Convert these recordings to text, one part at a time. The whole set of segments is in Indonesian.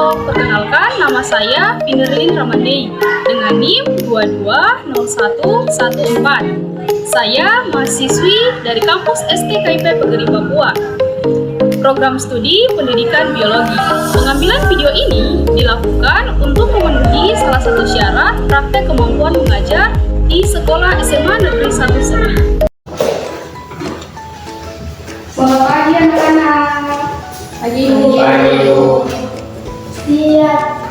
Halo, perkenalkan nama saya Pinerlin Ramandei dengan NIM 220114. Saya mahasiswi dari kampus STKIP Pegeri Papua. Program studi pendidikan biologi. Pengambilan video ini dilakukan untuk memenuhi salah satu syarat praktek kemampuan mengajar di Sekolah SMA Negeri 1 Serai. Selamat pagi anak-anak. Pagi Bu. Siap.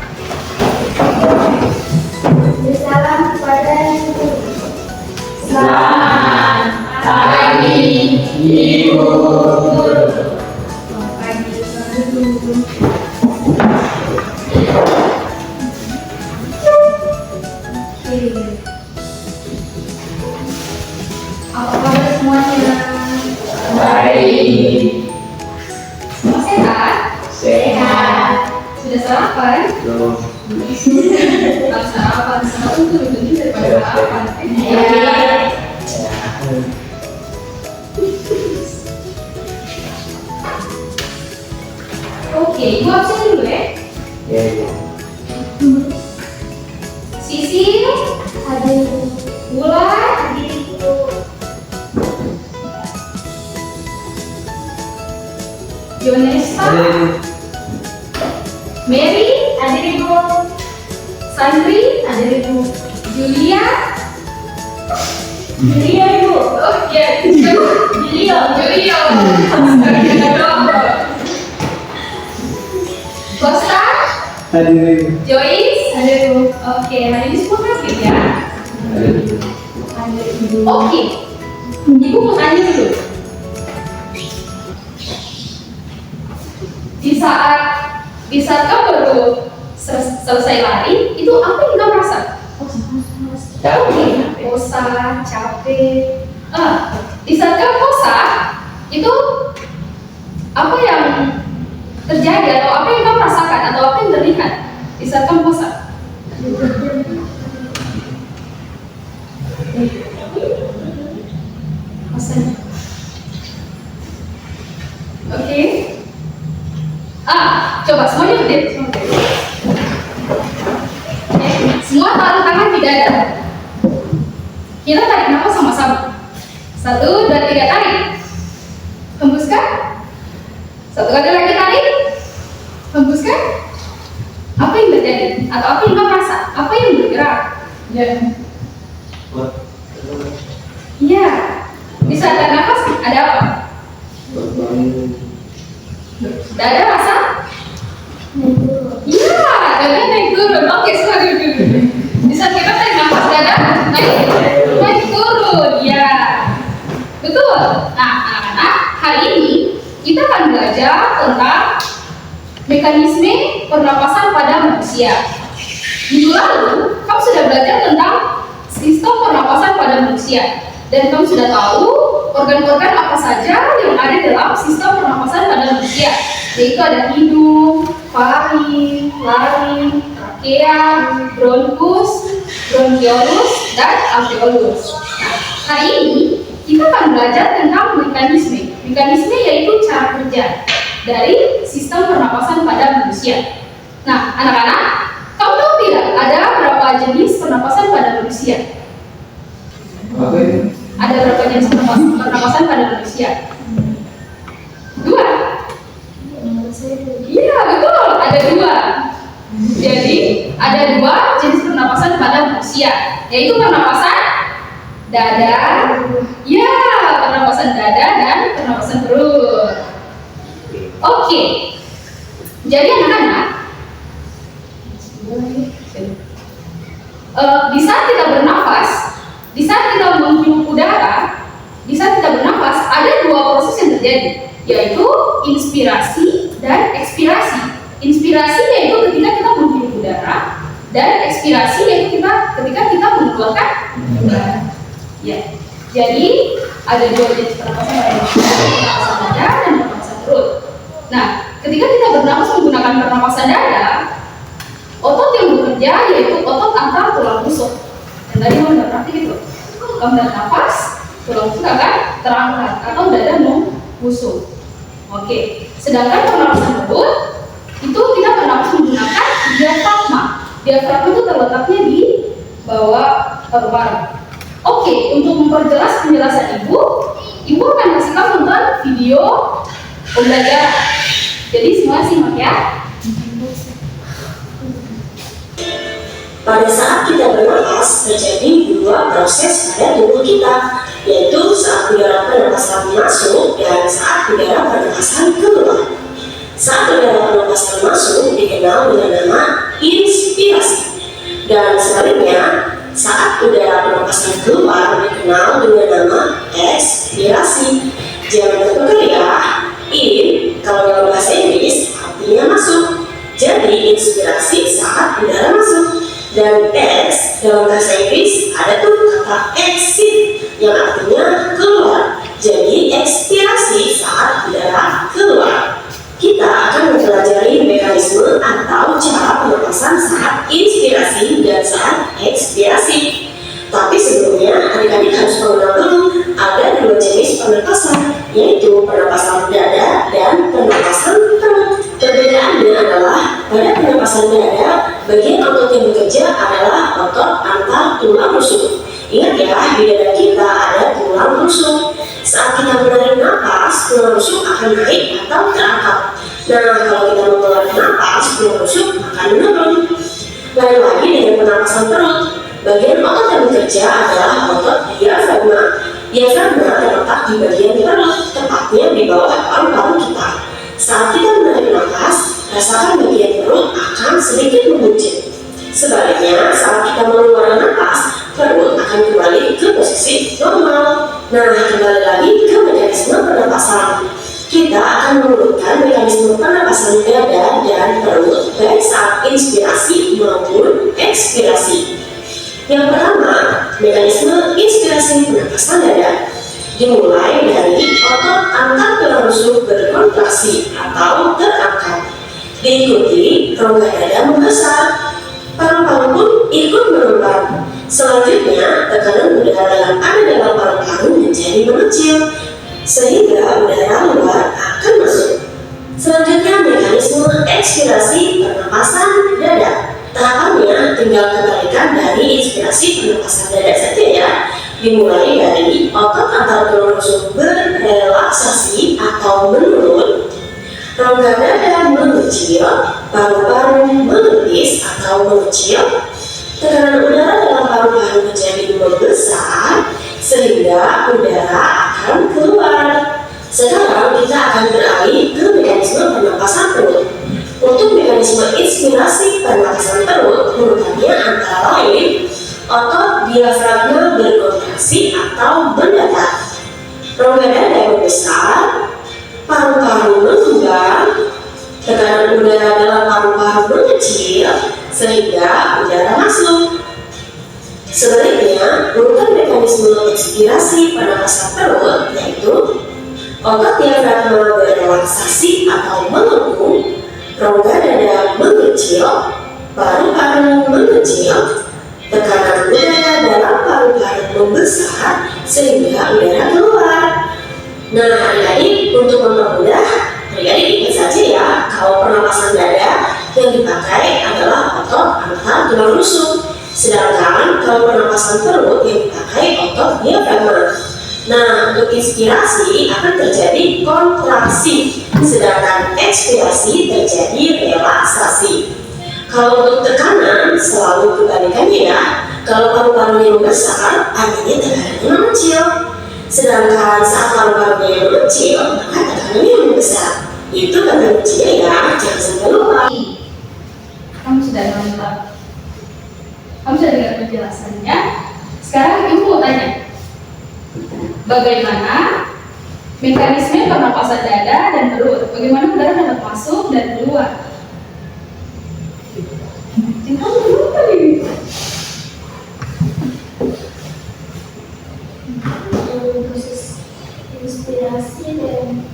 Bersalam kepada Ibu. Selamat pagi Ibu Guru. Selamat pagi Ibu. Apa kabar semuanya? Baik. Semua sehat? Sehat. Sudah sarapan? Belum. Harus sarapan. Sarapan itu lebih penting daripada sarapan. Oke, Ibu absen dulu ya. Ya, ya. Sisil, Hadir Ibu. Bulan, Hadir Ibu. Yonesa, Ada Mary, Hadir Ibu. Sandri, Hadir Ibu. Julia. Julia Ibu. Oh iya, Julio. Julio. Costa, hadirin. Joyce. Hadir Ibu. Oke, hari ini semua hadir ya. Hadirin. Hadir Ibu. Oke, Ibu mau tanya dulu. Di saat kamu baru selesai lari, itu apa yang kamu rasa? Capek. Bosan, capek. Di saat kamu bosan, itu apa yang terjadi atau apa yang kamu rasakan atau apa yang terlihat di saat kamu bosan? Bosan. Oke. Coba semuanya berdiri. Semua taruh tangan di dada. Kita tarik nafas sama-sama. 1, 2, 3, tarik. Hembuskan. 1 kali lagi tarik. Hembuskan. Apa yang terjadi? Atau apa yang kamu rasa? Apa yang bergerak? Iya. Di saat tarik nafas ada apa? Dada rasa? Iya, dada naik turun. Oke, semua duduk. Di saat kita tarik nafas dada naik turun. Ya, betul. Nah, anak-anak, hari ini kita akan belajar tentang mekanisme pernapasan pada manusia. Minggu lalu, kamu sudah belajar tentang sistem pernapasan pada manusia. Dan kamu sudah tahu organ-organ apa saja yang ada dalam sistem pernapasan pada manusia, yaitu ada hidung, faring, laring, trakea, bronkus, bronkiolus, dan alveolus. Nah, hari ini kita akan belajar tentang mekanisme. Mekanisme yaitu cara kerja dari sistem pernapasan pada manusia. Nah, anak-anak, kamu tahu tidak ada berapa jenis pernapasan pada manusia? Apa itu? Ada berapa jenis pernapasan pada manusia? 2. Iya, betul. Ada 2. Jadi, ada 2 jenis pernapasan pada manusia, yaitu pernapasan dada. Ya, pernapasan dada dan pernapasan perut. Oke. Jadi anak-anak, di saat kita bernafas, di saat kita menghirup udara, di saat kita bernafas, ada 2 proses yang terjadi, yaitu inspirasi dan ekspirasi. Inspirasi yaitu ketika kita menghirup udara, dan ekspirasi yaitu ketika kita mengeluarkan udara. Ya. Jadi ada 2 jenis pernapasan pada manusia, pernapasan dada dan pernapasan perut. Nah, ketika kita bernapas menggunakan pernapasan dada, otot yang bekerja yaitu otot antara tulang rusuk. Dan tadi mau berarti gitu. Kalau tidak nafas, tulang rusuk akan terangkat atau dada membusuk. Oke. Sedangkan pernapasan perut itu kita bernapas menggunakan diafragma itu terletaknya di bawah paru-paru. Oke, untuk memperjelas penjelasan Ibu akan kasih kamu nonton video pembelajaran. Jadi semua simak ya. Pada saat kita bernapas, terjadi dua proses pada tubuh kita, yaitu saat udara pernapasan masuk dan saat udara pernapasan keluar. Saat udara pernapasan masuk dikenal dengan nama inspirasi, dan sebaliknya saat udara pernapasan keluar dikenal dengan nama ekspirasi. Jangan tertukar ya. In kalau dalam bahasa Inggris artinya masuk, jadi inspirasi saat udara masuk. Dan X dalam bahasa Inggris ada tuh kata exit yang artinya keluar, jadi ekspirasi saat udara keluar. Kita akan mempelajari mekanisme atau cara pernapasan saat inspirasi dan saat ekspirasi. Tapi sebelumnya adik-adik harus mengenal dulu ada dua jenis pernapasan, yaitu pernapasan dada dan pernapasan perut. Perbedaannya adalah pada pernapasan dada, bagian otot yang bekerja adalah otot antar tulang rusuk. Ingat ya, di dada kita ada tulang rusuk. Saat kita menarik napas, tulang rusuk akan naik atau terangkat. Nah, kalau kita mengeluarkan napas, tulang rusuk akan menurun. Lain lagi dengan pernapasan perut, bagian otot yang bekerja adalah otot diafragma. Diafragma terletak di bagian perut, tepatnya di bawah paru-paru kita. Saat kita menarik nafas, rasakan bagian perut akan sedikit membuncit. Sebaliknya, saat kita mengeluarkan nafas, perut akan kembali ke posisi normal. Nah, kembali lagi ke mekanisme pernapasan. Kita akan mengurutkan mekanisme pernapasan dada dan perut baik saat inspirasi maupun ekspirasi. Yang pertama, mekanisme inspirasi pernapasan dada dimulai dari otot antar tulang rusuk berkontraksi atau terangkat. Diikuti rongga dada membesar, paru-paru pun ikut mengembang. Selanjutnya, tekanan udara yang ada dalam paru-paru menjadi mengecil, sehingga udara luar akan masuk. Selanjutnya, mekanisme ekspirasi pernapasan dada. Tahapannya tinggal kebalikan dari inspirasi pernapasan dada saja ya. Dimulai dari otot antar tulang rusuk berrelaksasi atau menurun, rongga dada mengecil, paru-paru menipis atau mengecil, tekanan udara dalam paru-paru menjadi membesar sehingga udara akan keluar. Sekarang kita akan beralih ke mekanisme pernapasan perut. Untuk mekanisme inspirasi pernapasan perut, urutannya antara lain otot diafragma berkontraksi atau mendatar, rongga dada membesar, paru-paru mengembang, tekanan udara dalam paru-paru mengecil sehingga udara masuk. Sebaliknya, urutan mekanisme ekspirasi pernapasan perut yaitu otot diafragma berrelaksasi atau mengembung, rongga dada mengecil, paru-paru mengecil, tekanan udara dalam paru-paru membesar sehingga udara keluar. Nah, adik-adik, untuk mempermudah, adik-adik ingat saja ya, kalau pernapasan dada yang dipakai adalah otot antar tulang rusuk, sedangkan kalau pernapasan perut yang dipakai otot diafragma. Nah, untuk inspirasi akan terjadi kontraksi, sedangkan ekspirasi terjadi relaksasi. Kalau untuk tekanan selalu kebalikannya ya. Kalau paru-parunya membesar, artinya tekanannya mengecil. Sedangkan saat paru-parunya mengecil, maka tekanannya membesar. Itu kata kuncinya ya, jangan sampai lupa. Kamu sudah nonton? Kamu sudah dengar penjelasannya? Sekarang Ibu mau tanya, bagaimana mekanisme pernapasan dada dan perut? Bagaimana udara dapat masuk dan keluar? Kamu lupa ini. Proses inspirasi dan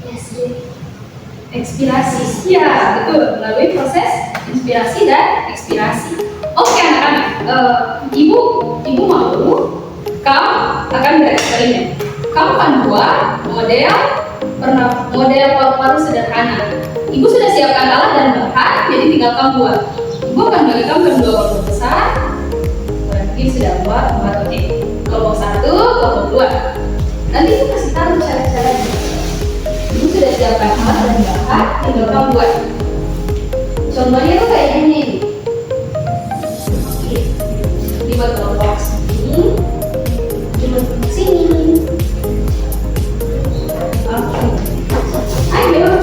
Ekspirasi, ya betul, melalui proses inspirasi dan ekspirasi. Oke anak-anak, ibu mau kamu akan bereksperimen. Kamu akan buat model paru-paru sederhana. Ibu sudah siapkan alat dan bahan, jadi tinggal kamu buat. Ibu akan bagikan ke 2 kelompok besar. Berarti sudah buat 4 oke. Kelompok 1, kelompok 2. Nanti Ibu kasih tahu cara-caranya. Ibu sudah siapkan alat dan bahan, tinggal kamu buat. Contohnya tuh kayak gini. Oke. Dibuat kelompok sini, dibuat kelompok sini. Oke. Ayo,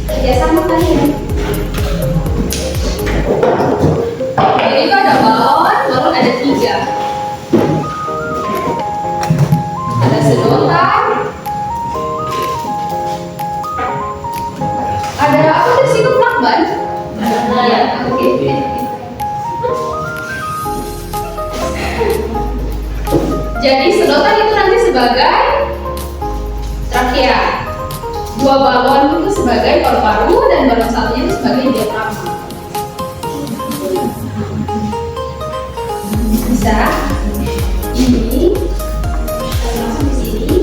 kerjasama kalian. Jadi itu ada balon ada 3. Ada sedotan. Ada apa di situ lakban? Ya, oke. Jadi sedotan itu nanti sebagai trakea. 2 balon itu sebagai paru-paru dan balon satunya itu sebagai diafragma. Bisa. Ini langsung di sini.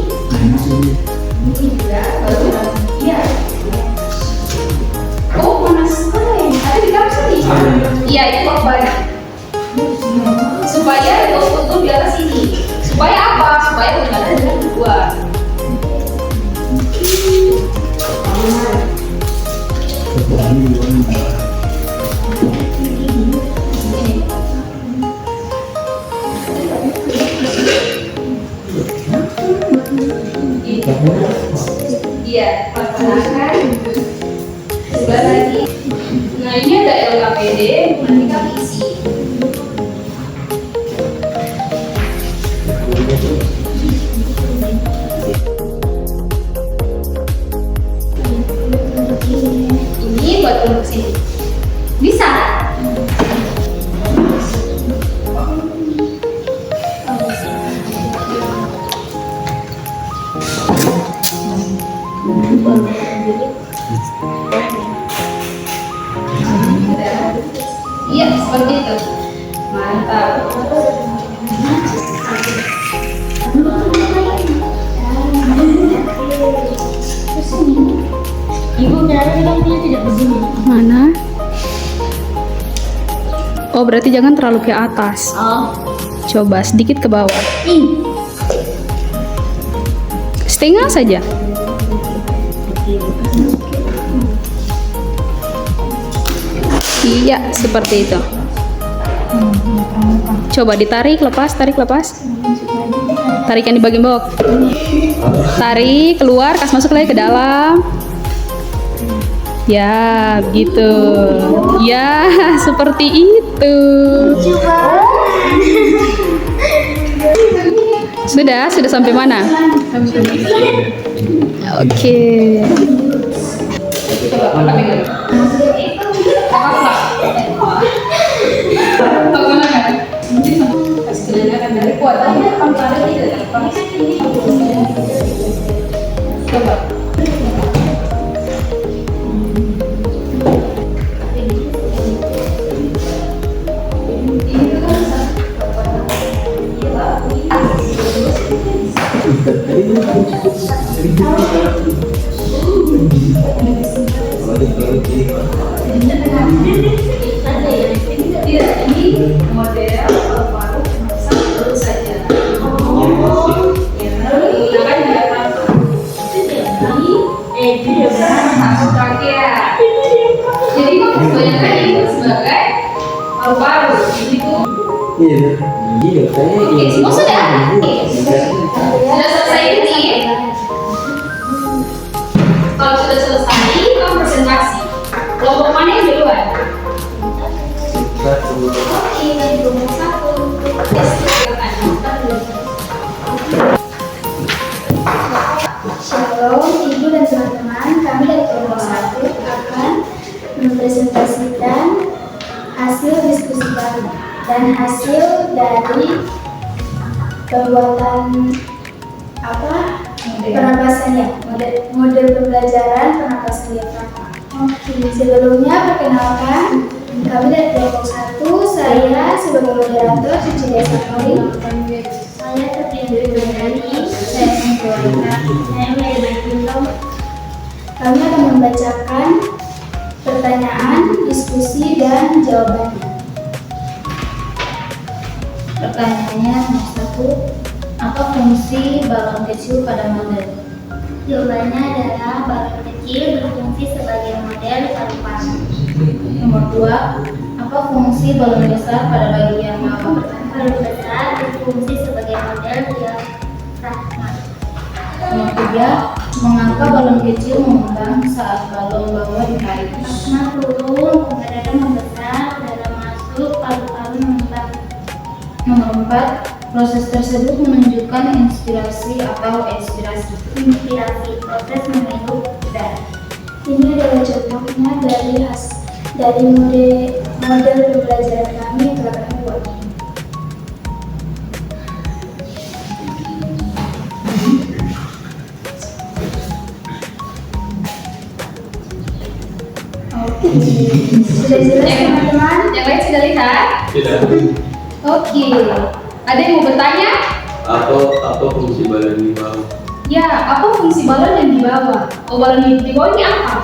Ini juga baru ya. Oh, panas sekali. Ada di dalam sini. Iya, itu lakban. Supaya itu di atas sini. Supaya apa? Supaya udara tidak keluar. Iya, laksanakan. Sebelah lagi. Nah, ini ada LKPD, nanti kami isi. Ini buat untuk sini. Bisa? Iya, seperti itu. Mantap. Ibu kenapa kakinya tidak begini? Mana? Oh, berarti jangan terlalu ke atas. Oh. Coba sedikit ke bawah. Setengah saja. Iya, seperti itu. Coba ditarik, lepas, tarik, lepas. Tarik yang di bagian bawah. Tarik, keluar, kas masuk lagi ke dalam. Ya, gitu. Ya, seperti itu. Sudah sampai mana? Oke. Coba. Ini model paru-paru masak terus saja. Menggunakan diafragma. Ini masuk trachea. Jadi kamu bayangkan ini sebagai paru-paru. Begitu. Oke, semua sudah. Sudah selesai ini. Kalau sudah selesai, kamu presentasi. Kelompok mana yang duluan? Oke, dari kelompok 1. Shalom, Ibu dan teman-teman. Kami dari kelompok 1 akan mempresentasikan hasil diskusi kami dan hasil dari pembuatan pernapasannya, model pembelajaran pernapasan diafragma. Oke, sebelumnya perkenalkan, kami dari kelompok 1, saya sebagai moderator Cici Desa Nuri. Saya terpilih dari saya Sintonika. Saya Mary Makinto. Kami akan membacakan pertanyaan, diskusi, dan jawabannya. Pertanyaannya nomor 1. Apa fungsi balon kecil pada model? Jawabannya adalah balon kecil berfungsi sebagai model paru-paru. Nomor 2. Apa fungsi balon besar pada bagian bawah? Balon besar berfungsi sebagai model diafragma. Nomor 3. Mengapa balon kecil mengembang saat balon bawah ditarik? Plasma turun, udara membesar, udara masuk, paru-paru mengembang. Nomor 4. Proses tersebut menunjukkan inspirasi atau ekspirasi. Inspirasi, proses menghirup udara. Ini adalah contohnya dari model pembelajaran kami yang telah kami buat. Oke. Sudah jelas teman-teman? Yang lain sudah lihat? Tidak. Oke. Ada yang mau bertanya? Apa fungsi balon di bawah? Ya, apa fungsi balon yang di bawah? Oh, balon yang di bawah ini apa?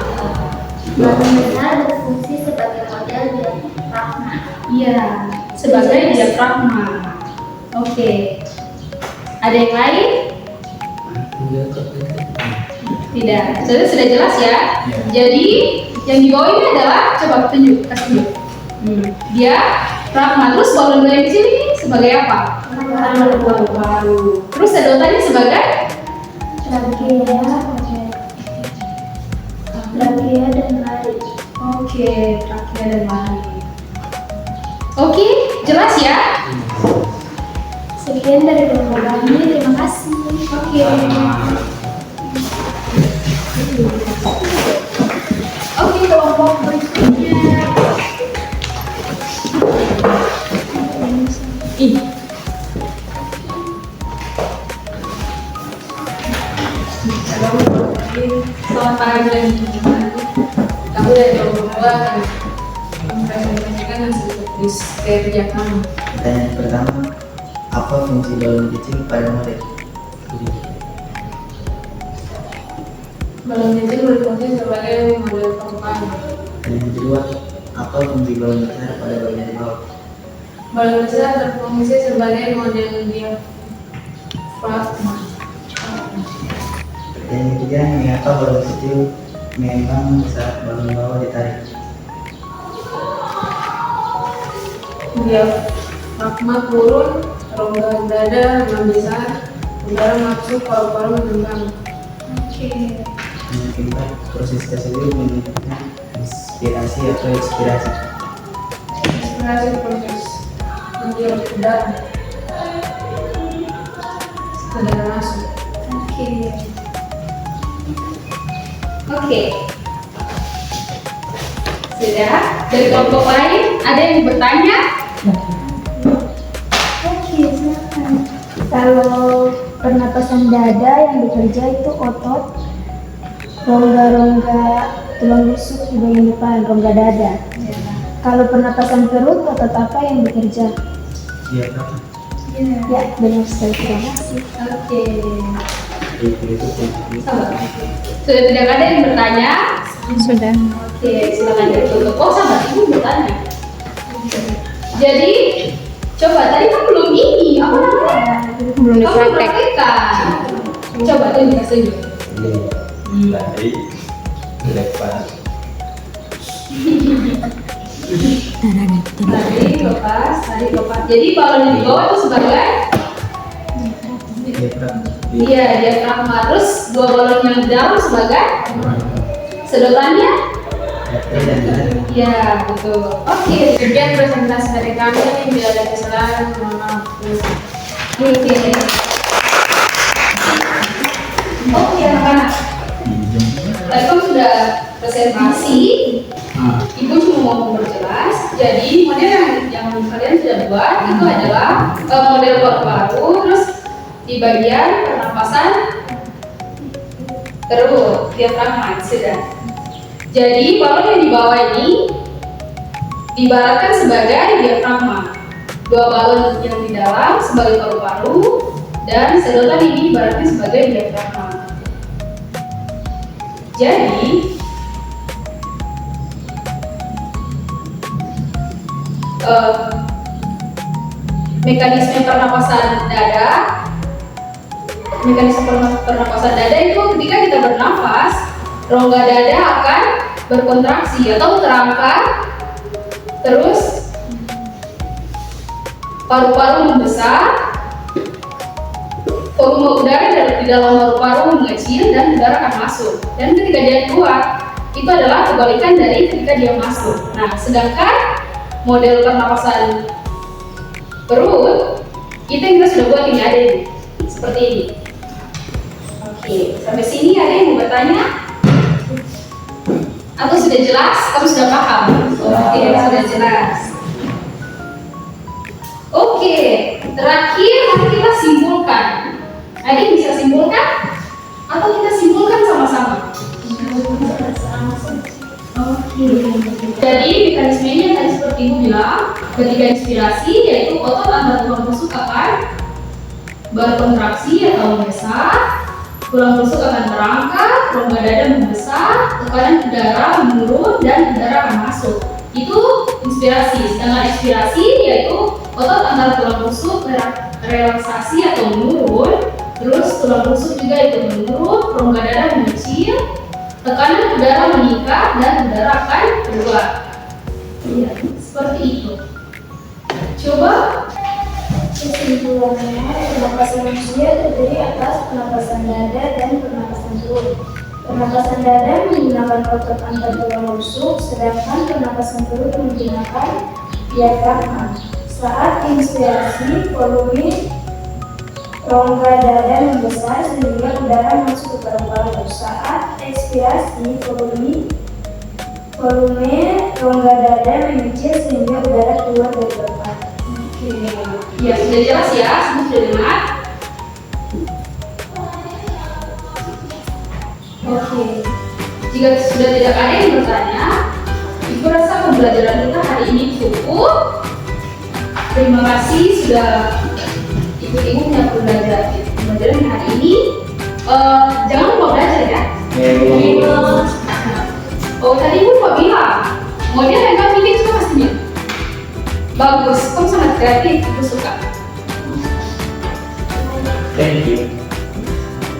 Balon besar berfungsi sebagai model diafragma. Iya, sebagai diafragma. Oke. Ada yang lain? Tidak. Sudah jelas ya? Jadi yang di bawah ini adalah, coba tunjuk, kasih tunjuk. Dia pragma. Terus balon yang di sini sebagai apa? Paru-paru. Terus sedotannya sebagai Trachea dan lari. Oke, trachea dan lari. Oke, jelas ya? Sekian dari kelompok kami, terima kasih. Oke. Oke, kelompok berikutnya. Ih. Selamat pagi lagi. Kamu dari kelompok 2 akan mempresentasikan hasil tulis kerja kamu. Pertanyaan pertama, apa fungsi balon kecil pada model? Balon kecil berfungsi sebagai model paru-paru. Pertanyaan kedua, apa fungsi balon besar pada bagian di bawah? Balon besar berfungsi sebagai model diafragma. Pertanyaan ketiga, mengapa balon kecil mengembang saat balon bawah ditarik? Diafragma turun, rongga dada membesar, udara masuk, paru-paru mengembang. Oke. Pertanyaan keempat, proses tersebut menunjukkan inspirasi atau ekspirasi. Inspirasi proses menghirup udara. Udara masuk. Oke. Sudah. Dari kelompok lain ada yang bertanya? Oke, silakan. Kalau pernapasan dada yang bekerja itu otot rongga-rongga tulang rusuk di bagian depan, rongga dada. Kalau pernapasan perut, otot apa yang bekerja? Diafragma. Ya, benar sekali. Terima kasih. Oke. Itu fungsi. Sabar. Sudah tidak ada yang bertanya? Sudah. Oke, silakan ditutup. Oh, sabar, ibu bertanya. Jadi, coba tadi kan belum ini, apa namanya? Belum Kamu praktekkan. Coba tuh dikasih. Baik. Lepas. Tadi lepas. Jadi balon yang di bawah itu sebagai Diafragma. iya diafragma. Terus dua balon yang di dalam sebagai sedotannya. Trachea dan lari. Iya betul. Oke, sekian presentasi dari kami. Bila ada kesalahan, mohon maaf. Oke. Oke anak-anak. Tadi kan sudah presentasi. Ibu cuma mau memperjelas. Jadi model yang kalian sudah buat itu adalah model paru-paru, terus di bagian pernapasan terus diafragma sudah. Jadi balon yang di bawah ini diibaratkan sebagai diafragma. Dua balon yang di dalam sebagai paru-paru dan sedotan ini diibaratkan sebagai diafragma. Jadi mekanisme pernapasan dada. Mekanisme pernapasan dada itu ketika kita bernafas, rongga dada akan berkontraksi atau terangkat, terus paru-paru membesar, volume udara di dalam paru-paru mengecil dan udara akan masuk. Dan ketika dia keluar, itu adalah kebalikan dari ketika dia masuk. Nah, sedangkan model pernapasan perut itu yang kita sudah buat ini, ada ini, seperti ini. Oke, sampai sini ada yang mau bertanya? Atau sudah jelas? Kamu sudah paham? Oke, sudah jelas. Oke, terakhir mari kita simpulkan. Adik bisa simpulkan? Atau kita simpulkan sama-sama? Oke. Jadi mekanismenya tadi seperti ibu bilang, ketika inspirasi yaitu otot antara tulang rusuk akan berkontraksi atau membesar, tulang rusuk akan terangkat, rongga dada membesar, tekanan udara menurun dan udara akan masuk. Itu inspirasi. Sedangkan ekspirasi yaitu otot antara tulang rusuk relaksasi atau menurun, terus tulang rusuk juga itu menurun, rongga dada mengecil, tekanan udara meningkat dan udara akan keluar. Iya, seperti itu. Coba. Kesimpulannya, pernapasan manusia terdiri atas pernapasan dada dan pernapasan perut. Pernapasan dada menggunakan otot antar tulang rusuk, sedangkan pernapasan perut menggunakan diafragma. Saat inspirasi, volume rongga dada membesar sehingga udara masuk ke paru-paru. Saat ekspirasi, volume rongga dada mengecil sehingga udara keluar dari paru-paru. Ya, sudah jelas ya, semua sudah dengar. Oke, jika sudah tidak ada yang bertanya, Ibu rasa pembelajaran kita hari ini cukup. Terima kasih sudah ikut-ikut punya pembelajaran hari ini. Jangan lupa belajar ya. Oh, tadi Ibu mau bilang, model yang kamu bikin suka pastinya. Bagus, kamu sangat kreatif, Ibu suka. Thank you.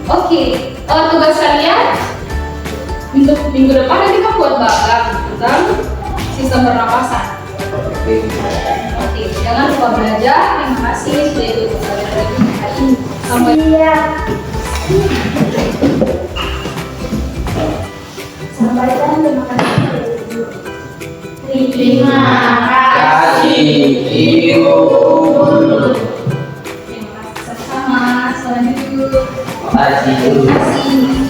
Oke, tugas kalian untuk minggu depan nanti kamu buat magang tentang sistem pernapasan. Oke, jangan lupa belajar. Terima kasih sudah ikut pembelajaran hari ini. Sampai Sampaikan terima kasih. terima kasih. Ibu. Terima kasih sama-sama. Selanjutnya. Terima kasih. Terima kasih.